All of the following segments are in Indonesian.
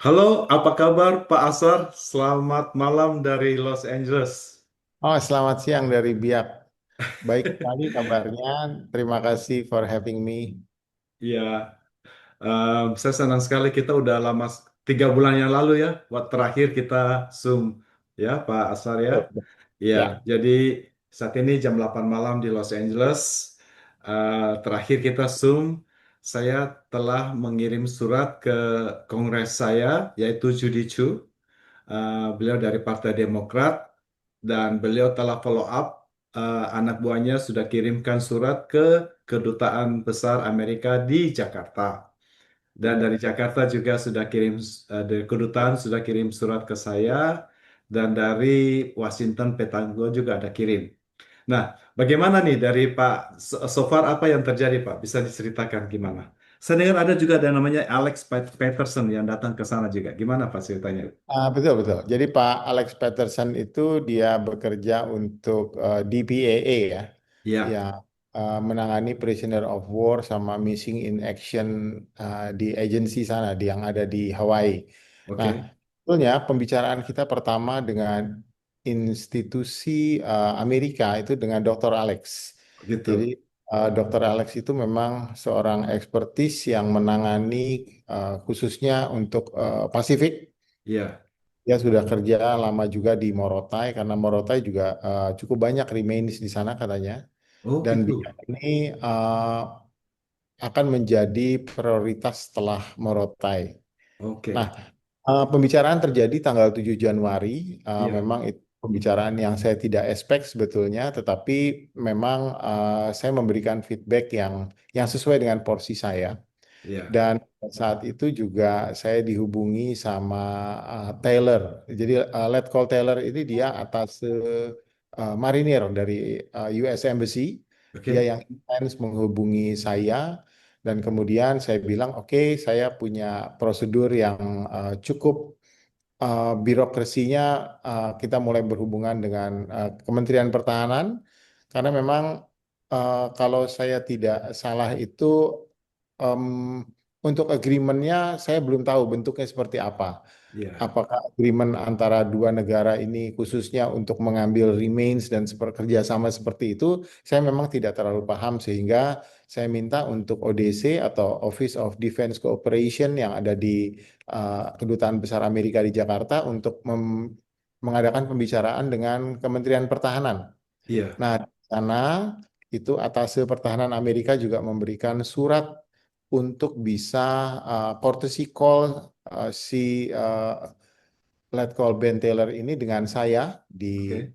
Halo, apa kabar Pak Asar? Selamat malam dari Los Angeles. Oh, selamat siang dari Biak. Baik sekali kabarnya. Terima kasih for having me. Ya, saya senang sekali kita udah lama 3 bulan yang lalu ya, waktu terakhir kita Zoom ya Pak Asar ya. Betul. Ya, Ya, jadi saat ini jam 8 malam di Los Angeles. Terakhir kita Zoom, saya telah mengirim surat ke Kongres saya, yaitu Judy Chu. Beliau dari Partai Demokrat dan beliau telah follow up. Anak buahnya sudah kirimkan surat ke Kedutaan Besar Amerika di Jakarta. Dan dari Jakarta juga sudah kirim, dari kedutaan sudah kirim surat ke saya, dan dari Washington Petango juga ada kirim. Nah, bagaimana nih dari Pak, so far apa yang terjadi Pak? Bisa diceritakan gimana? Saya dengar ada juga ada namanya Alex Patterson yang datang ke sana juga. Gimana Pak ceritanya? betul betul. Jadi Pak Alex Peterson itu dia bekerja untuk DPAA ya, Ya, yang menangani prisoner of war sama missing in action di agensi sana, di yang ada di Hawaii. Nah, oke. sebetulnya pembicaraan kita pertama dengan institusi Amerika itu dengan Dr. Alex. Jadi Gitu. Dr. Alex itu memang seorang ekspertis yang menangani khususnya untuk Pasifik. Iya. Dia sudah kerja lama juga di Morotai karena Morotai juga cukup banyak remains di sana katanya. Oh, Dan gitu. Biak ini akan menjadi prioritas setelah Morotai. Nah, Oke. pembicaraan terjadi tanggal 7 Januari. Iya. Memang itu pembicaraan yang saya tidak expect sebetulnya, tetapi memang saya memberikan feedback yang sesuai dengan porsi saya. Iya. Dan saat itu juga saya dihubungi sama Taylor. Jadi Let Call Taylor ini dia atas marinir dari US Embassy. Dia Oke. yang intens menghubungi saya dan kemudian saya bilang oke, saya punya prosedur yang cukup birokrasinya, kita mulai berhubungan dengan Kementerian Pertahanan karena memang kalau saya tidak salah itu em, untuk agreement-nya saya belum tahu bentuknya seperti apa. Iya. Apakah agreement antara dua negara ini khususnya untuk mengambil remains dan kerja sama seperti itu, saya memang tidak terlalu paham sehingga saya minta untuk ODC atau Office of Defense Cooperation yang ada di Kedutaan Besar Amerika di Jakarta untuk mengadakan pembicaraan dengan Kementerian Pertahanan. Iya. Nah, di sana itu Atase Pertahanan Amerika juga memberikan surat untuk bisa courtesy call si Let Call Ben Taylor ini dengan saya di Oke.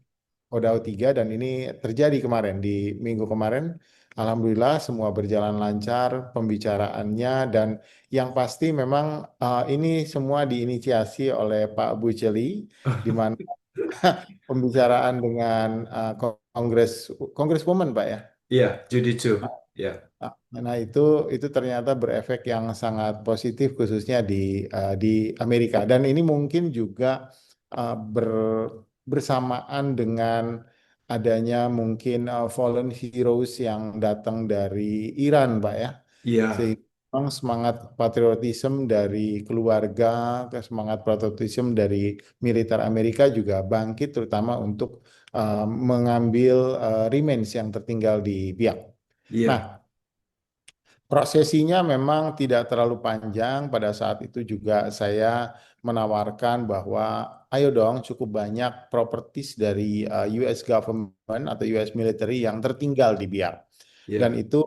Odao 3 dan ini terjadi kemarin di minggu kemarin. Alhamdulillah semua berjalan lancar pembicaraannya dan yang pasti memang ini semua diinisiasi oleh Pak Buceli di mana pembicaraan dengan Kongres Congresswoman Pak ya. Iya. Judy Chu. Iya. Nah itu ternyata berefek yang sangat positif khususnya di Amerika dan ini mungkin juga bersamaan dengan adanya mungkin fallen heroes yang datang dari Iran, Pak ya. Iya. Sehingga memang semangat patriotisme dari keluarga, semangat patriotisme dari militer Amerika juga bangkit terutama untuk mengambil remains yang tertinggal di Biak. Nah, Iya. prosesinya memang tidak terlalu panjang. Pada saat itu juga saya menawarkan bahwa ayo dong cukup banyak properties dari US government atau US military yang tertinggal di Biak. Dan Iya. itu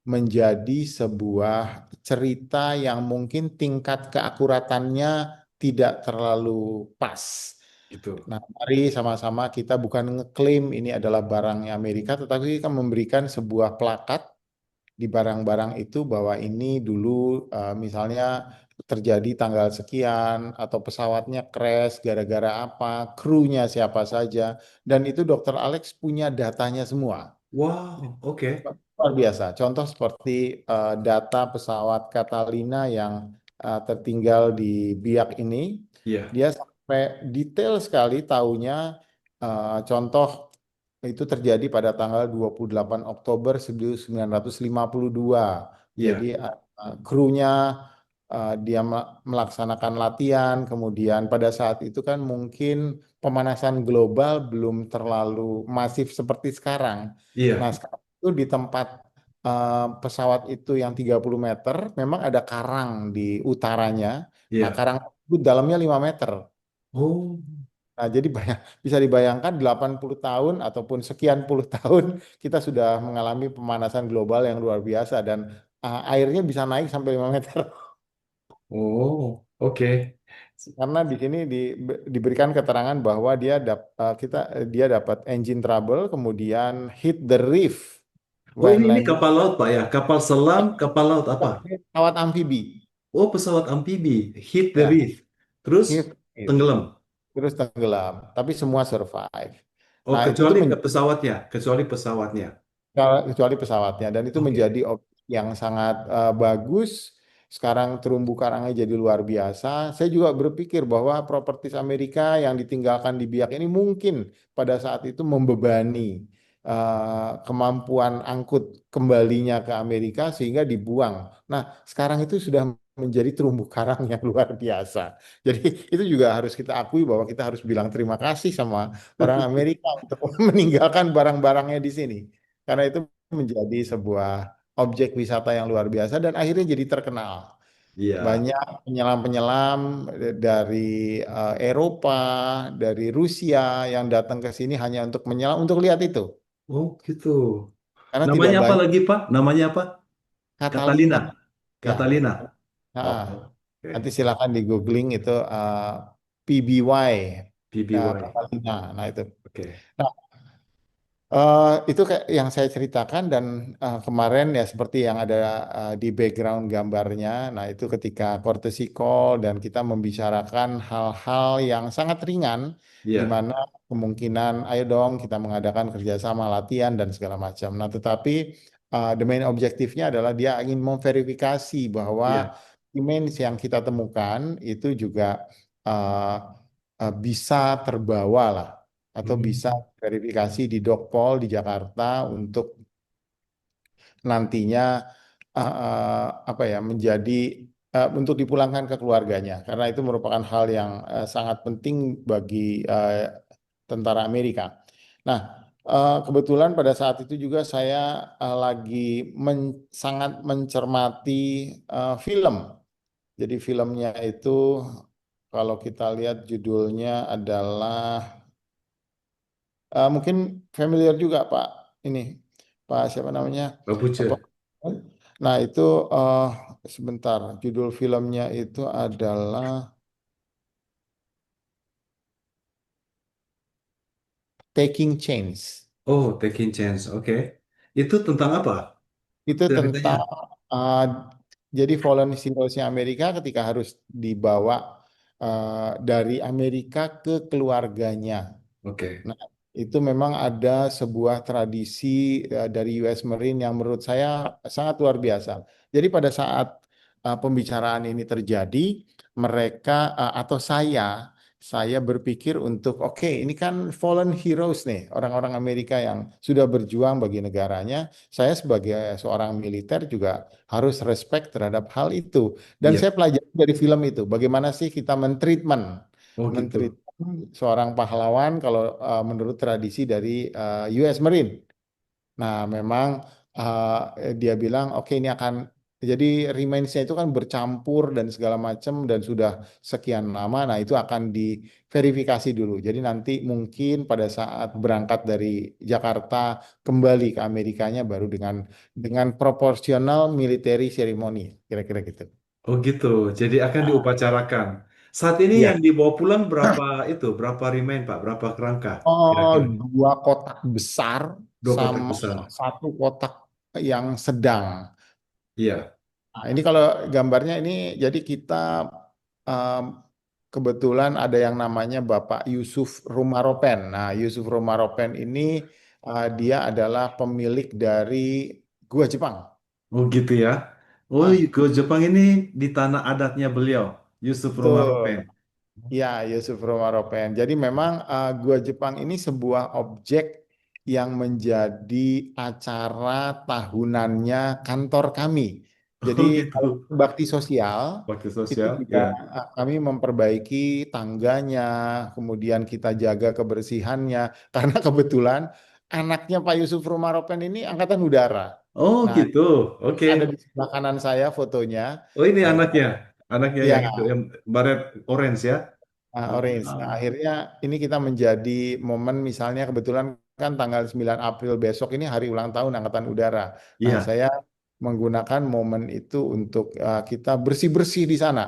menjadi sebuah cerita yang mungkin tingkat keakuratannya tidak terlalu pas. Gitu. Nah, mari sama-sama kita bukan ngeklaim ini adalah barangnya Amerika, tetapi kita memberikan sebuah plakat di barang-barang itu bahwa ini dulu misalnya terjadi tanggal sekian atau pesawatnya crash gara-gara apa, krunya siapa saja, dan itu Dr. Alex punya datanya semua. Wow. Oke. Luar biasa. Contoh seperti data pesawat Catalina yang tertinggal di Biak ini, Iya. dia sampai detail sekali tahunya contoh itu terjadi pada tanggal 28 Oktober 1952. Jadi Iya. krunya dia melaksanakan latihan, kemudian pada saat itu kan mungkin pemanasan global belum terlalu masif seperti sekarang. Nah, Iya, sekarang itu di tempat pesawat itu yang 30 meter, memang ada karang di utaranya. Nah, iya. karang itu dalamnya 5 meter. Oh, Nah, jadi bisa dibayangkan 80 tahun ataupun sekian puluh tahun kita sudah mengalami pemanasan global yang luar biasa dan airnya bisa naik sampai 5 meter. oh, oke. Karena di sini diberikan keterangan bahwa dia dapat engine trouble, kemudian hit the reef Oh, when ini landing. kapal laut, Pak ya? Kapal selam, kapal laut apa? Pesawat amfibi. Oh, pesawat amfibi. Hit the Ya, reef. Terus hit, hit. tenggelam. Terus tenggelam, tapi semua survive. Oh, Nah, itu kecuali ke pesawatnya. Kecuali pesawatnya. kecuali pesawatnya dan itu Oke. menjadi objek yang sangat bagus. Sekarang terumbu karangnya jadi luar biasa. Saya juga berpikir bahwa propertis Amerika yang ditinggalkan di Biak ini mungkin pada saat itu membebani kemampuan angkut kembalinya ke Amerika sehingga dibuang. Nah, sekarang itu sudah menjadi terumbu karang yang luar biasa. Jadi itu juga harus kita akui bahwa kita harus bilang terima kasih sama orang Amerika untuk meninggalkan barang-barangnya di sini karena itu menjadi sebuah objek wisata yang luar biasa dan akhirnya jadi terkenal. Iya. Banyak penyelam-penyelam dari Eropa, dari Rusia yang datang ke sini hanya untuk menyelam, untuk lihat itu. Oh, gitu. Karena tidak Namanya apa banyak lagi, Pak? Namanya apa? Catalina. Catalina. Ya, Catalina. Oh, nah, nanti oke. silakan di googling itu PBY, PBY. Catalina. Nah itu. Oke. Nah, itu kayak yang saya ceritakan dan kemarin ya seperti yang ada di background gambarnya. Nah, itu ketika courtesy call dan kita membicarakan hal-hal yang sangat ringan di Iya. mana kemungkinan ayo dong kita mengadakan kerjasama latihan dan segala macam. Nah, tetapi the main objektifnya adalah dia ingin memverifikasi bahwa Iya. image yang kita temukan itu juga uh, bisa terbawa lah atau bisa Hmm. verifikasi di Dokpol di Jakarta untuk nantinya apa ya menjadi untuk dipulangkan ke keluarganya karena itu merupakan hal yang sangat penting bagi tentara Amerika. Nah, kebetulan pada saat itu juga saya lagi sangat mencermati film. Jadi filmnya itu kalau kita lihat judulnya adalah mungkin familiar juga Pak ini Pak siapa namanya Pak apa Buce. nah itu eh, sebentar judul filmnya itu adalah Taking Change. Oh, Taking Chance. Oke. Itu tentang apa Itu ceritanya? tentang uh, jadi fallen heroes-nya Amerika ketika harus dibawa dari Amerika ke keluarganya. Oke. Nah, itu memang ada sebuah tradisi dari US Marine yang menurut saya sangat luar biasa. Jadi pada saat pembicaraan ini terjadi, mereka atau saya berpikir untuk oke, ini kan fallen heroes nih, orang-orang Amerika yang sudah berjuang bagi negaranya. Saya sebagai seorang militer juga harus respect terhadap hal itu. Dan Iya. saya pelajari dari film itu, bagaimana sih kita Oh, mentreat gitu. seorang pahlawan kalau menurut tradisi dari US Marine. Nah, memang dia bilang, oke ini akan jadi remains-nya itu kan bercampur dan segala macam dan sudah sekian lama. Nah, itu akan diverifikasi dulu. Jadi nanti mungkin pada saat berangkat dari Jakarta kembali ke Amerikanya baru dengan proporsional military ceremony, kira-kira gitu. Oh, gitu. Jadi akan Ah, diupacarakan. Saat ini yang iya. dibawa pulang berapa itu? Berapa remain, Pak? Berapa kerangka? Oh, Kira-kira. dua kotak besar Dua kotak sama besar. satu kotak yang sedang. Iya. Nah, ini kalau gambarnya ini, jadi kita um, kebetulan ada yang namanya Bapak Yusuf Rumaropen. Nah, Yusuf Rumaropen ini dia adalah pemilik dari Gua Jepang. Oh, gitu ya. Oh, Nah, ke Jepang ini di tanah adatnya beliau, Yusuf Romaropen. betul. Ya, Yusuf Romaropen. Jadi memang Gua Jepang ini sebuah objek yang menjadi acara tahunannya kantor kami. Jadi Oh kalau gitu. bakti sosial Bakti itu sosial, juga ya. kami memperbaiki tangganya, kemudian kita jaga kebersihannya karena kebetulan anaknya Pak Yusuf Romaropen ini angkatan udara. Oh Nah, gitu. Oke. ada di sebelah kanan saya fotonya. Oh ini Nah, anaknya. Anaknya yang itu, ya, yang baret orange ya. Orange. Ah, Nah, akhirnya ini kita menjadi momen misalnya kebetulan kan tanggal 9 April besok ini hari ulang tahun Angkatan Udara. Nah, iya. saya menggunakan momen itu untuk kita bersih-bersih di sana.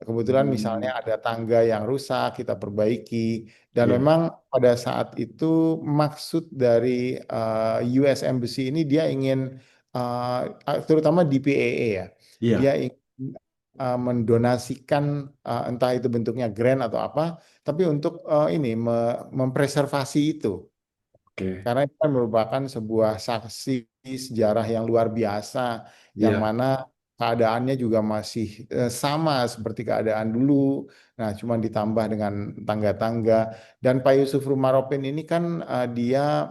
Kebetulan misalnya Hmm, ada tangga yang rusak, kita perbaiki. Dan iya. memang pada saat itu maksud dari US Embassy ini dia ingin, terutama di PAA ya, dia Iya. ingin mendonasikan entah itu bentuknya grant atau apa, tapi untuk ini mempreservasi itu. Oke. Karena itu kan merupakan sebuah saksi sejarah yang luar biasa, yang Iya. mana keadaannya juga masih sama seperti keadaan dulu. Nah, cuma ditambah dengan tangga-tangga. Dan Pak Yusuf Rumaropin ini kan dia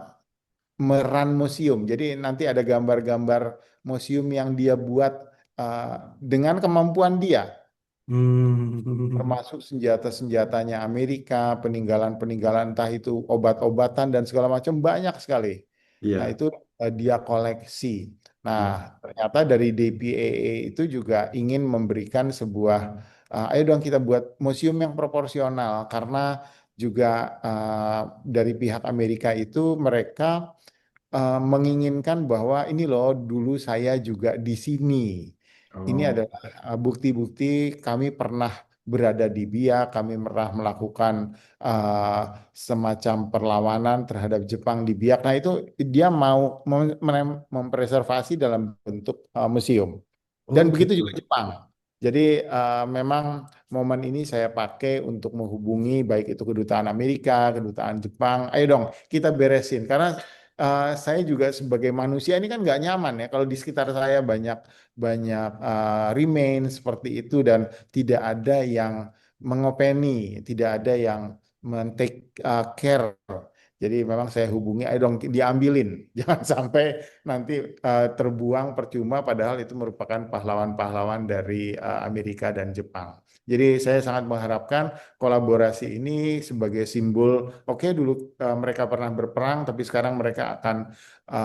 meran museum. Jadi nanti ada gambar-gambar museum yang dia buat uh, dengan kemampuan dia, Hmm, termasuk senjata-senjatanya Amerika, peninggalan-peninggalan entah itu obat-obatan dan segala macam banyak sekali. Nah, iya. itu dia koleksi. Nah, Iya. ternyata dari DPAA itu juga ingin memberikan sebuah, ayo dong kita buat museum yang proporsional karena juga dari pihak Amerika itu mereka menginginkan bahwa ini loh dulu saya juga di sini. Ini Oh, adalah bukti-bukti kami pernah berada di Biak, kami pernah melakukan uh, semacam perlawanan terhadap Jepang di Biak. Nah itu dia mau mempreservasi dalam bentuk museum. Dan oh begitu gitu. juga Jepang. Jadi memang momen ini saya pakai untuk menghubungi baik itu kedutaan Amerika, kedutaan Jepang. Ayo dong kita beresin karena saya juga sebagai manusia ini kan nggak nyaman ya kalau di sekitar saya banyak banyak remain seperti itu dan tidak ada yang mengopeni, tidak ada yang men-take care. Jadi memang saya hubungi, ayo dong diambilin, jangan sampai nanti terbuang percuma padahal itu merupakan pahlawan-pahlawan dari Amerika dan Jepang. Jadi saya sangat mengharapkan kolaborasi ini sebagai simbol, oke dulu mereka pernah berperang, tapi sekarang mereka akan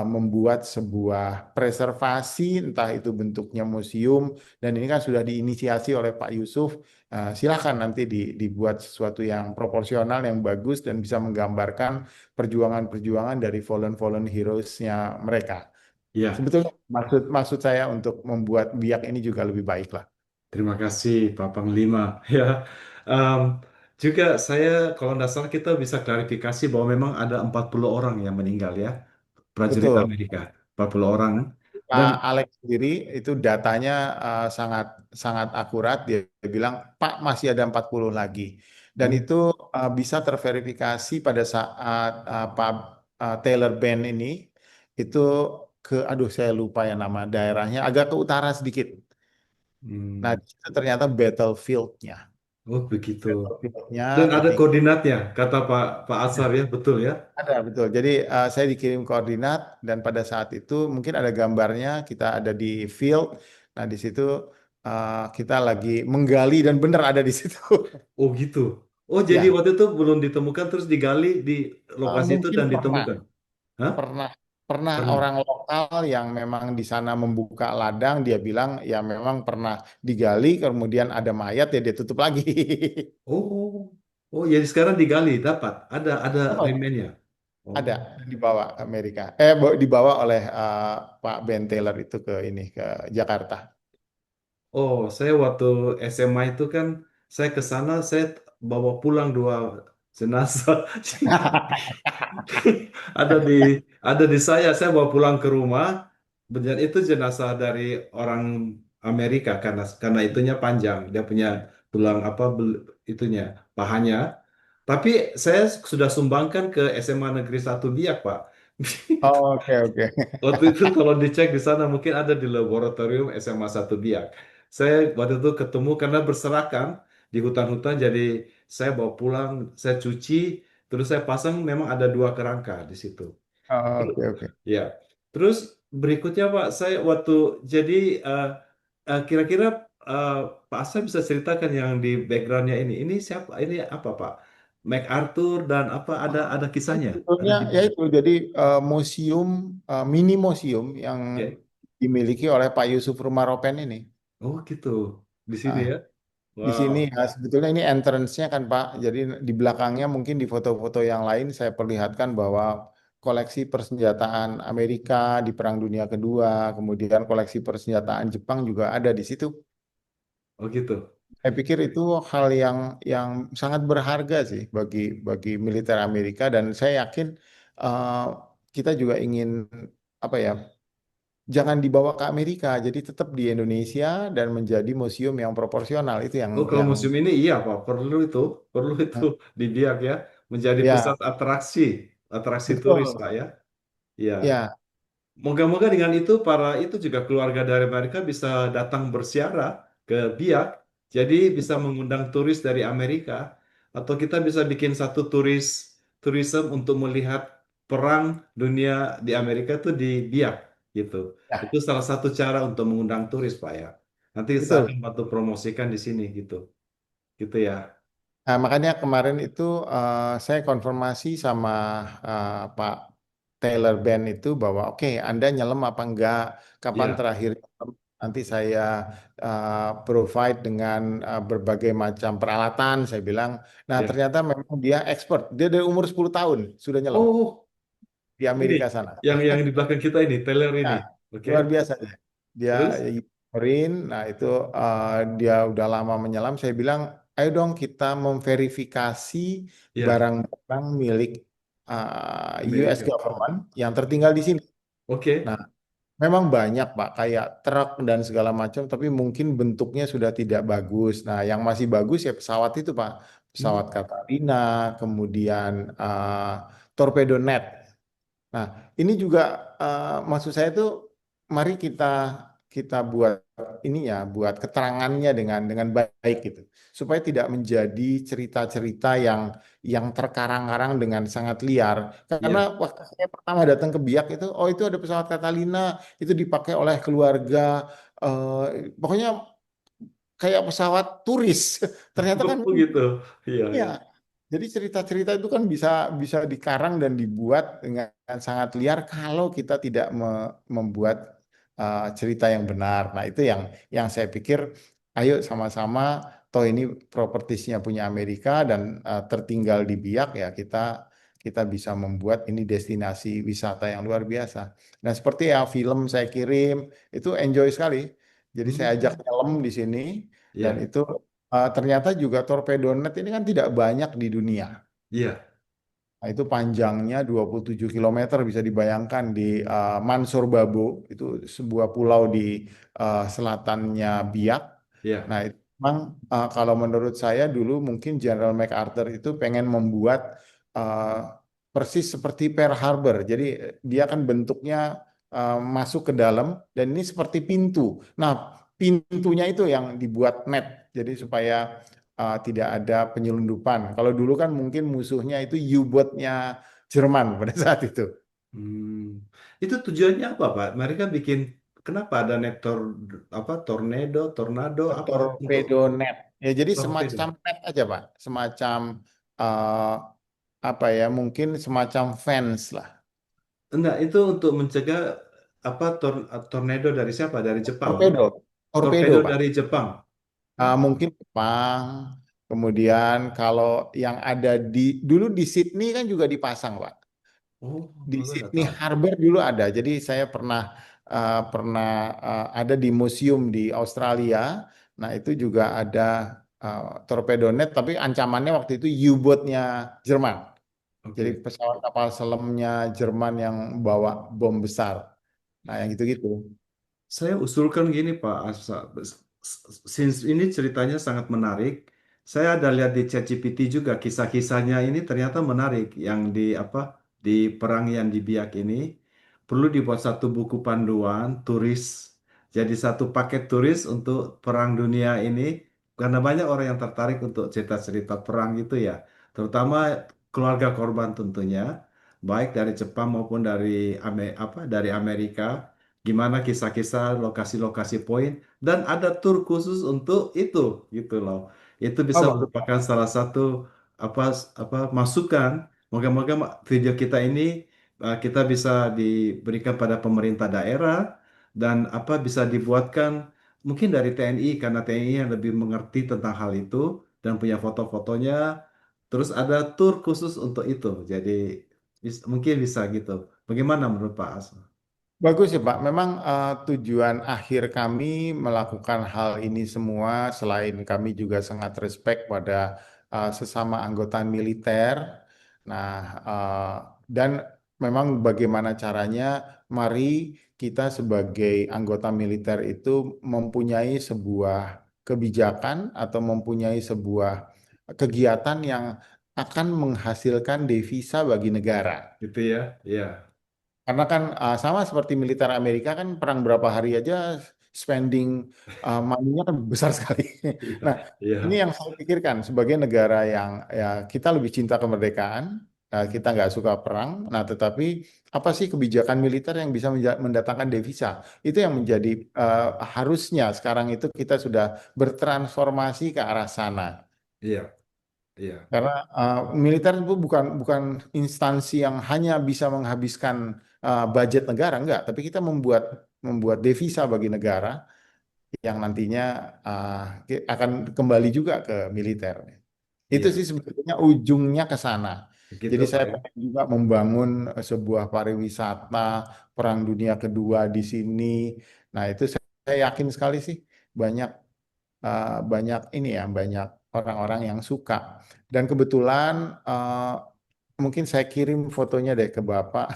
membuat sebuah preservasi, entah itu bentuknya museum, dan ini kan sudah diinisiasi oleh Pak Yusuf. Silakan nanti dibuat sesuatu yang proporsional, yang bagus, dan bisa menggambarkan perjuangan-perjuangan dari fallen-fallen heroes-nya mereka. Iya. Sebetulnya maksud maksud saya untuk membuat biak ini juga lebih baik lah. Terima kasih Pak Panglima. Ya, Em, juga saya kalau tidak salah kita bisa klarifikasi bahwa memang ada 40 orang yang meninggal ya, prajurit Betul. Amerika, 40 orang. Dan Pak Alex sendiri itu datanya sangat sangat akurat. Dia bilang, Pak masih ada 40 lagi. Dan oh, itu bisa terverifikasi pada saat Pak Taylor Band ini itu aduh saya lupa ya nama daerahnya, agak ke utara sedikit. Nah, hmm, itu ternyata battlefield-nya. oh begitu. Battlefield-nya Dan ada ketika koordinatnya, kata Pak Asar ya, betul ya? ada betul. Jadi saya dikirim koordinat dan pada saat itu mungkin ada gambarnya kita ada di field. Nah di situ kita lagi menggali dan benar ada di situ. Oh gitu. Oh jadi Ya, waktu itu belum ditemukan terus digali di lokasi itu mungkin dan pernah ditemukan. Hah? pernah pernah Pernah. orang lokal yang memang di sana membuka ladang dia bilang ya memang pernah digali kemudian ada mayat ya dia tutup lagi. Oh, oh jadi sekarang digali dapat ada Dapat. remainnya. Oh. Ada dibawa Amerika. Dibawa oleh Pak Ben Taylor itu ke ini ke Jakarta. Oh, saya waktu SMA itu kan saya ke sana saya bawa pulang dua jenazah. Ada di ada di saya bawa pulang ke rumah. Dan itu jenazah dari orang Amerika karena itunya panjang. Dia punya tulang apa itunya pahanya. Tapi saya sudah sumbangkan ke SMA Negeri 1 Biak, Pak. Oke, oke. Waktu itu kalau dicek di sana mungkin ada di laboratorium SMA 1 Biak. Saya waktu itu ketemu karena berserakan di hutan-hutan jadi saya bawa pulang, saya cuci, terus saya pasang memang ada dua kerangka di situ. Oke, oke. Ya. Terus berikutnya Pak, saya waktu jadi eh, kira-kira eh, Pak Asa bisa ceritakan yang di backgroundnya ini. Ini siapa? Ini apa Pak? MacArthur dan apa? Ada kisahnya? Ada Sebetulnya ya kisah. itu jadi museum mini museum yang Oke. dimiliki oleh Pak Yusuf Rumaropen ini. Oh gitu. Di sini Nah, ya. di Wow. sini ya sebetulnya ini entrance-nya kan Pak. Jadi di belakangnya mungkin di foto-foto yang lain saya perlihatkan bahwa koleksi persenjataan Amerika di Perang Dunia Kedua, kemudian koleksi persenjataan Jepang juga ada di situ. Oh gitu. Saya pikir itu hal yang sangat berharga sih bagi bagi militer Amerika dan saya yakin eh, kita juga ingin apa ya, jangan dibawa ke Amerika, jadi tetap di Indonesia dan menjadi museum yang proporsional itu Oh kalau yang museum ini iya Pak, perlu itu di Biak ya, menjadi pusat ya atraksi turis betul Pak ya. Iya. ya Moga-moga dengan itu para itu juga keluarga dari mereka bisa datang berziarah ke Biak, jadi bisa mengundang turis dari Amerika, atau kita bisa bikin satu turisme untuk melihat perang dunia di Amerika itu di Biak gitu. Itu ya salah satu cara untuk mengundang turis Pak ya. Nanti saya akan betul. bantu promosikan di sini gitu, gitu ya. Nah, makanya kemarin itu saya konfirmasi sama Pak Taylor Band itu bahwa oke, Anda nyelam apa enggak? Kapan Ya. terakhir nyelam? Nanti saya provide dengan berbagai macam peralatan, saya bilang. Nah, Ya. ternyata memang dia expert. Dia dari umur 10 tahun sudah nyelam Oh, di ini Amerika sana. yang di belakang kita ini, Taylor ini. Nah, Oke. luar biasa dia. Dia Terus? Marine, nah itu dia udah lama menyelam. Saya bilang, ayo dong kita memverifikasi Ya, barang-barang milik US Amerika. government yang tertinggal di sini. Oke. Nah, memang banyak Pak, kayak truk dan segala macam, tapi mungkin bentuknya sudah tidak bagus. Nah, yang masih bagus ya pesawat itu Pak, pesawat Hmm. Katarina, kemudian torpedo net. Nah, ini juga maksud saya tuh mari kita kita buat ini ya, buat keterangannya dengan baik gitu. Supaya tidak menjadi cerita-cerita yang terkarang-karang dengan sangat liar. Karena Ya. waktu saya pertama datang ke Biak itu, oh itu ada pesawat Catalina, itu dipakai oleh keluarga pokoknya kayak pesawat turis. Ternyata kan Oh gitu. Iya, ya, iya. jadi cerita-cerita itu kan bisa bisa dikarang dan dibuat dengan sangat liar kalau kita tidak membuat cerita yang benar. Nah, itu yang saya pikir, ayo sama-sama, toh ini propertisnya punya Amerika dan tertinggal di Biak ya kita kita bisa membuat ini destinasi wisata yang luar biasa. Nah, seperti ya film saya kirim itu enjoy sekali. Jadi saya ajak Hmm. film di sini dan Iya, itu ternyata juga torpedonet ini kan tidak banyak di dunia. iya, Nah, itu panjangnya 27 kilometer bisa dibayangkan di Mansur Babo, itu sebuah pulau di selatannya Biak. iya. Nah, itu memang kalau menurut saya dulu mungkin General MacArthur itu pengen membuat uh, persis seperti Pearl Harbor. Jadi dia kan bentuknya masuk ke dalam dan ini seperti pintu. Nah, pintunya itu yang dibuat net. Jadi supaya tidak ada penyelundupan. Kalau dulu kan mungkin musuhnya itu U-boatnya Jerman pada saat itu. Hmm. Itu tujuannya apa, Pak? Mereka bikin kenapa ada apa tornado apa untuk Torpedo net. Ya, jadi semacam torpedo? net aja, Pak. Semacam eh, apa ya? Mungkin semacam fence lah. Enggak, itu untuk mencegah apa tornado dari siapa? Dari Jepang. Torpedo, torpedo, Torpedo Pak. dari Jepang. Mungkin Jepang. Kemudian kalau yang ada di dulu di Sydney kan juga dipasang, Pak. Oh, Di aku nggak Sydney tahu. Harbor dulu ada. Jadi saya pernah ada di museum di Australia. Nah, itu juga ada torpedo net, tapi ancamannya waktu itu U-boatnya Jerman. Jadi Oke. pesawat kapal selamnya Jerman yang bawa bom besar. Nah, yang gitu-gitu. Saya usulkan gini Pak Asa, since ini ceritanya sangat menarik, saya ada lihat di ChatGPT juga kisah-kisahnya ini ternyata menarik yang di apa di perang yang di Biak ini perlu dibuat satu buku panduan turis, jadi satu paket turis untuk perang dunia ini karena banyak orang yang tertarik untuk cerita-cerita perang gitu ya, terutama keluarga korban tentunya, baik dari Jepang maupun dari dari Amerika. gimana kisah-kisah lokasi-lokasi poin dan ada tur khusus untuk itu gitu loh. Itu Oh bisa bagus. merupakan salah satu apa masukan. Moga-moga video kita ini kita bisa diberikan pada pemerintah daerah dan apa bisa dibuatkan mungkin dari TNI karena TNI yang lebih mengerti tentang hal itu dan punya foto-fotonya. Terus ada tur khusus untuk itu. Jadi mungkin bisa gitu. Bagaimana menurut Pak As? Bagus ya Pak, memang tujuan akhir kami melakukan hal ini semua selain kami juga sangat respect pada sesama anggota militer. Nah, dan memang bagaimana caranya, mari kita sebagai anggota militer itu mempunyai sebuah kebijakan atau mempunyai sebuah kegiatan yang akan menghasilkan devisa bagi negara. Gitu ya? Iya. Karena kan sama seperti militer Amerika kan perang berapa hari aja spending money-nya kan besar sekali. Iya. Nah, Iya. ini yang saya pikirkan sebagai negara yang ya kita lebih cinta kemerdekaan, kita nggak suka perang. Nah, tetapi apa sih kebijakan militer yang bisa mendatangkan devisa? Itu yang menjadi harusnya sekarang itu kita sudah bertransformasi ke arah sana. Iya. Iya. Karena militer itu bukan bukan instansi yang hanya bisa menghabiskan budget negara, enggak. Tapi kita membuat membuat devisa bagi negara yang nantinya akan kembali juga ke militer. Itu Iya. sih sebetulnya ujungnya ke sana. Begitu Jadi Pak saya ya. pengen juga membangun sebuah pariwisata Perang Dunia Kedua di sini. Nah, itu saya yakin sekali sih banyak banyak ini ya, banyak orang-orang yang suka. Dan kebetulan mungkin saya kirim fotonya deh ke Bapak.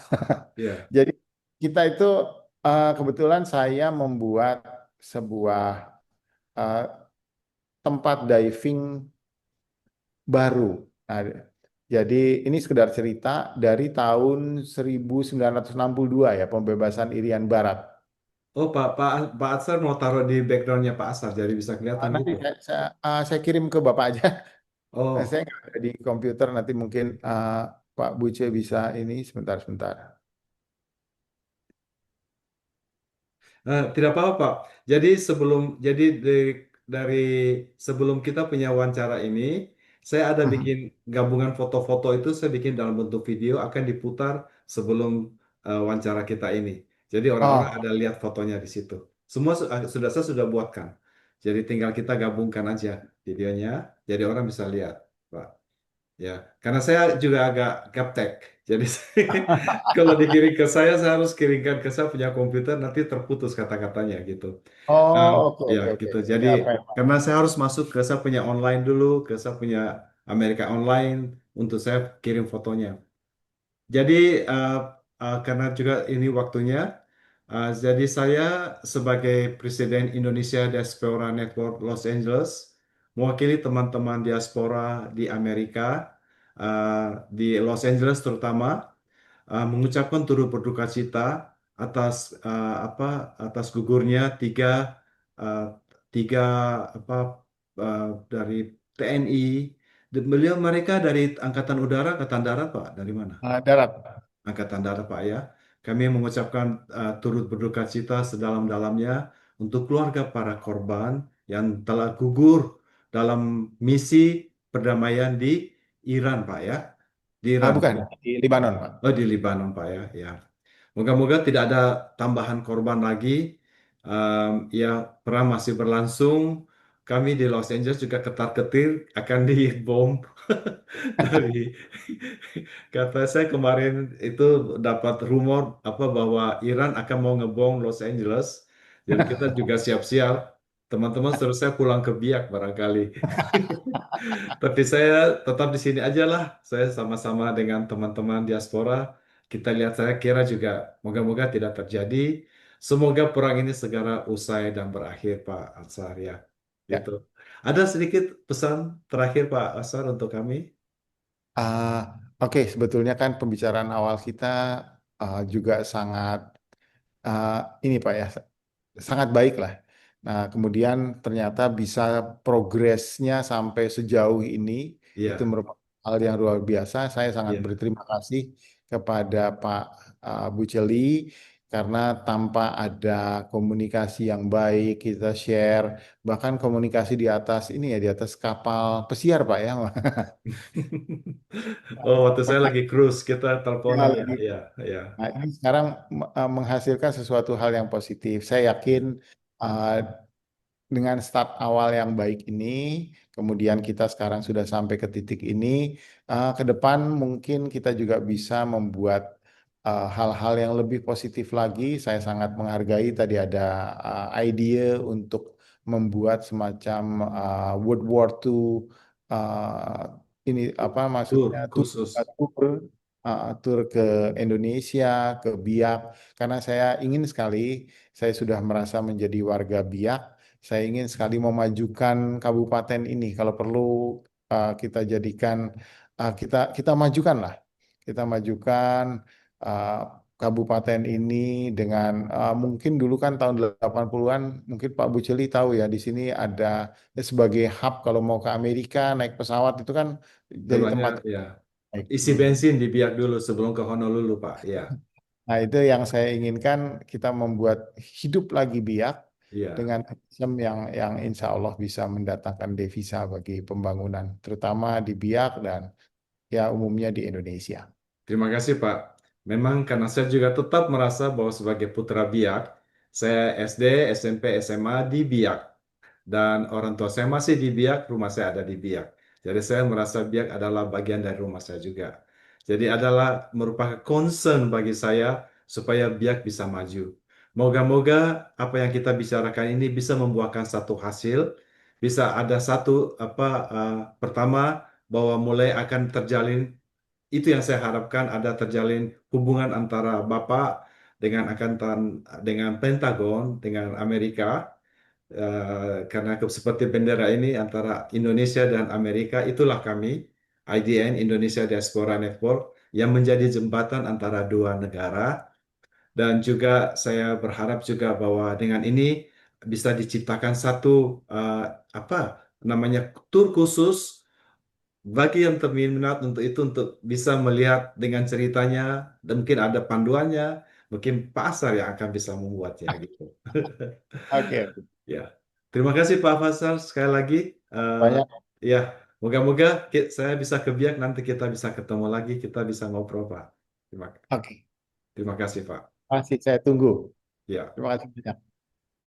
Iya. Jadi kita itu kebetulan saya membuat sebuah eh, tempat diving baru. Nah, jadi ini sekedar cerita dari tahun 1962 ya, pembebasan Irian Barat. Oh Pak Atsar mau taruh di backgroundnya Pak Asar jadi bisa kelihatan Nanti gitu. saya kirim ke Bapak aja. Oh. Saya nggak ada di komputer, nanti mungkin Pak Buce bisa ini sebentar-sebentar. Tidak apa-apa, Pak. Jadi dari sebelum kita punya wawancara ini, saya ada Mhm. bikin gabungan foto-foto itu saya bikin dalam bentuk video akan diputar sebelum wawancara kita ini. Jadi orang-orang Oh, ada lihat fotonya di situ. Semua sudah saya sudah buatkan. Jadi tinggal kita gabungkan aja videonya, jadi orang bisa lihat, Pak. Ya, karena saya juga agak gaptek. Jadi kalau dikirim ke saya harus kirimkan ke saya punya komputer, nanti terputus kata-katanya gitu. oh, Um, oke, ya oke, oke. gitu. Jadi Ya, apa ya, Pak? karena saya harus masuk ke saya punya online dulu, ke saya punya Amerika Online untuk saya kirim fotonya. Jadi uh, karena juga ini waktunya, jadi saya sebagai Presiden Indonesia Diaspora Network Los Angeles mewakili teman-teman diaspora di Amerika, di Los Angeles terutama, mengucapkan turut berduka cita atas atas gugurnya uh, tiga apa dari TNI. Beliau mereka dari Angkatan Udara, Angkatan Darat, Pak. Dari mana? Darat. Angkatan Darat, Pak ya. Kami mengucapkan turut berduka cita sedalam-dalamnya untuk keluarga para korban yang telah gugur dalam misi perdamaian di Iran, Pak ya. Di Iran. Bukan, di Libanon, Pak. Oh, di Libanon, Pak ya. Ya. Moga-moga tidak ada tambahan korban lagi. Ya, perang masih berlangsung. Kami di Los Angeles juga ketar-ketir akan dibom dari kata saya kemarin itu dapat rumor apa bahwa Iran akan mau ngebom Los Angeles. Jadi kita juga siap-siap. Teman-teman suruh saya pulang ke Biak barangkali. Tapi saya tetap di sini aja lah. Saya sama-sama dengan teman-teman diaspora. Kita lihat saya kira juga moga-moga tidak terjadi. Semoga perang ini segera usai dan berakhir, Pak Ansar ya. Gitu. Ya. Ada sedikit pesan terakhir Pak Ansar untuk kami? Ah, oke, sebetulnya kan pembicaraan awal kita juga sangat ah, ini Pak ya, sangat baik lah. Nah, kemudian ternyata bisa progresnya sampai sejauh ini itu Iya, merupakan hal yang luar biasa. Saya sangat iya, berterima kasih kepada Pak Bu Celi karena tanpa ada komunikasi yang baik, kita share, bahkan komunikasi di atas ini ya, di atas kapal pesiar, Pak ya. Oh, waktu saya lagi cruise, kita Ya, teleponan ya, lagi. ya, ya. Nah, ini sekarang menghasilkan sesuatu hal yang positif. Saya yakin uh, dengan start awal yang baik ini, kemudian kita sekarang sudah sampai ke titik ini, ke depan mungkin kita juga bisa membuat hal-hal yang lebih positif lagi. Saya sangat menghargai tadi ada ide untuk membuat semacam World War II ini apa Tur maksudnya khusus. tur ke Indonesia, ke Biak, karena saya ingin sekali, saya sudah merasa menjadi warga Biak. Saya ingin sekali memajukan kabupaten ini. Kalau perlu kita jadikan kita kita majukan lah. Kita majukan uh, kabupaten ini dengan mungkin dulu kan tahun 80-an mungkin Pak Buceli tahu ya di sini ada sebagai hub kalau mau ke Amerika naik pesawat itu kan jadi Sebenarnya tempat ya, baik. isi bensin di Biak dulu sebelum ke Honolulu, Pak. Ya, Nah, itu yang saya inginkan kita membuat hidup lagi Biak iya. dengan sistem yang insya Allah bisa mendatangkan devisa bagi pembangunan, terutama di Biak dan ya umumnya di Indonesia. Terima kasih, Pak. Memang karena saya juga tetap merasa bahwa sebagai putra Biak, saya SD, SMP, SMA di Biak. Dan orang tua saya masih di Biak, rumah saya ada di Biak. Jadi saya merasa Biak adalah bagian dari rumah saya juga. Jadi adalah merupakan concern bagi saya supaya Biak bisa maju. Moga-moga apa yang kita bicarakan ini bisa membuahkan satu hasil, bisa ada satu pertama bahwa mulai akan terjalin itu yang saya harapkan ada terjalin hubungan antara Bapak dengan dengan Pentagon dengan Amerika. Karena seperti bendera ini antara Indonesia dan Amerika, itulah kami, IDN, Indonesia Diaspora Network, yang menjadi jembatan antara dua negara. Dan juga saya berharap juga bahwa dengan ini bisa diciptakan satu eh, apa namanya tur khusus bagi yang terminat untuk itu untuk bisa melihat dengan ceritanya dan mungkin ada panduannya, mungkin pasar yang akan bisa membuatnya gitu. Oke, oke. Ya, terima kasih Pak Faisal sekali lagi. Eh, Banyak. ya, moga-moga saya bisa ke Biak nanti kita bisa ketemu lagi, kita bisa ngobrol Pak. Terima, Oke, terima kasih Pak. masih saya tunggu. Ya. Terima kasih banyak.